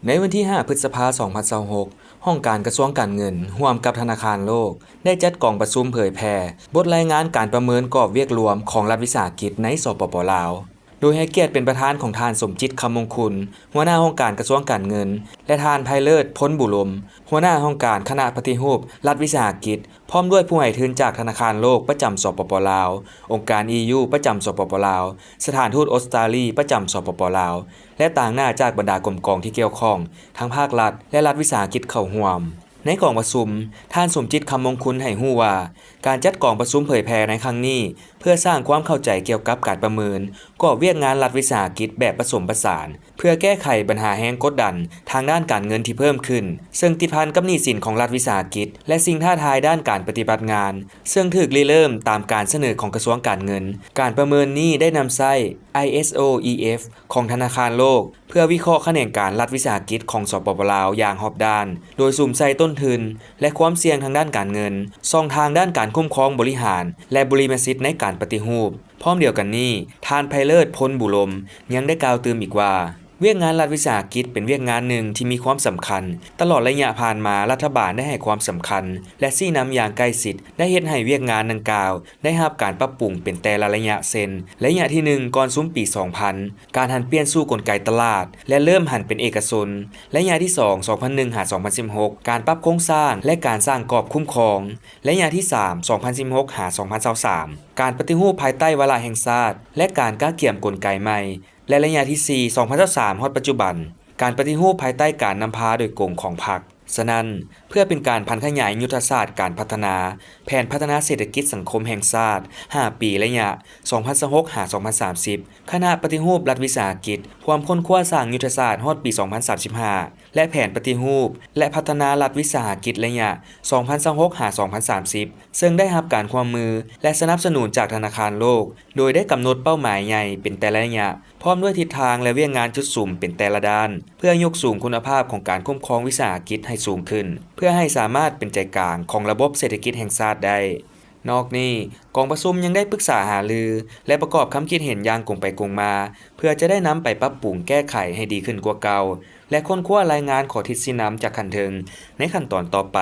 ในวันที่ 5 พฤษภาคม 2026 ห้องการกระทรวงการเงินร่วมกับธนาคารโลกได้จัดกล่องประชุมเผยแพร่บทรายงานการประเมินกรอบเวียกรวมของรัฐวิสาหกิจในสปป.ลาวโดยให้เกียรติเป็นประธานของทานสมจิตคำมงคุณหัวหน้าห้องการกระทรวงการเงินและทานไพเลิศพ้นบุรมหัวหน้าห้องการคณะปฏิรูปรัฐวิสาหกิจพร้อมด้วยผู้ให้ทุนจากธนาคารโลกประจำสปป.ลาวองค์การ EU ประจำสปป.ลาวสถานทูตออสเตรเลียประจำสปป.ลาวและต่างหน้าจากบรรดากรมกองที่เกี่ยวข้องทั้งภาครัฐและรัฐวิสาหกิจเข้าร่วมในกองประชุมท่านสมจิตคำมงคุณให้ฮู้ว่าการจัดกองประชุมเผยแพร่ในครั้งนี้เพื่อสร้างความเข้าใจเกี่ยวกับการประเมินกรอบเวียกงานรัฐวิสาหกิจแบบผสมผสานเพื่อแก้ไขปัญหาแห้งกดดันทางด้านการเงินที่เพิ่มขึ้นซึ่งติดพันกับหนี้สินของรัฐวิสาหกิจและสิ่งท้าทายด้านการปฏิบัติงานซึ่งถูกริเริ่มตามการเสนอของกระทรวงการเงินการประเมินนี้ได้นำใช้ ISO-EF ของธนาคารโลกเพื่อวิเคราะห์คะแนนการรัฐวิสาหกิจของสปป.ลาวอย่างรอบด้านโดยสุ่มใส่ต้นทุนและความเสี่ยงทางด้านการเงินช่องทางด้านการคุ้มครองบริหารและบริมสิทธิ์ในการปฏิรูปพร้อมเดียวกันนี้ทานไพเลิศพ้นบุรมยังได้กล่าวเติมอีกว่าเวียกงานรัฐวิสาหกิจเป็นเวียกงานหนึ่งที่มีความสำคัญตลอดระยะผ่านมารัฐบาลได้ให้ความสำคัญและชี้นำอย่างใกล้ชิดได้เฮ็ดให้เวียกงานดังกล่าวได้รับการปรับปรุงเป็นแต่ละระยะเช่นระยะที่1ก่อนซุ้มปี 2000 การหันเปลี่ยนสู่กลไกตลาดและเริ่มหันเป็นเอกชนระยะที่2 2001หา2016การปรับโครงสร้างและการสร้างกรอบคุ้มครองและระยะที่3 2016หา2023การปฏิรูปภายใต้วาระแห่งชาติและการก้าวเกี่ยมกลไกใหม่และระยะที่4 2023ฮอดปัจจุบันการปฏิรูปภายใต้การนำพาโดยกงของพรรคฉะนั้นเพื่อเป็นการพันขยายยุทธศาสตร์การพัฒนาแผนพัฒนาเศรษฐกิจสังคมแห่งชาติ5ปีระยะ2026หา2030คณะปฏิรูปรัฐวิสาหกิจความค้นคว้าสร้างยุทธศาสตร์ฮอดปี2035และแผนปฏิรูปและพัฒนารัฐวิสาหกิจระยะ2026หา2030ซึ่งได้รับการความมือและสนับสนุนจากธนาคารโลกโดยได้กำหนดเป้าหมายใหญ่เป็นแต่ละระยะพร้อมด้วยทิศทางและเวียกงานจุดสุ่มเป็นแต่ละด้านเพื่อยกสูงคุณภาพของการคุ้มครองวิสาหกิจให้สูงขึ้นเพื่อให้สามารถเป็นใจกลางของระบบเศรษฐกิจแห่งชาติได้นอกนี้กองประชุมยังได้ปรึกษาหารือและประกอบคำคิดเห็นอย่างกงไปกงมาเพื่อจะได้นำไปปรับปรุงแก้ไขให้ดีขึ้นกว่าเก่าและค้นคว้ารายงานขอทิศสินำจากขั้นเทิงในขั้นตอนต่อไป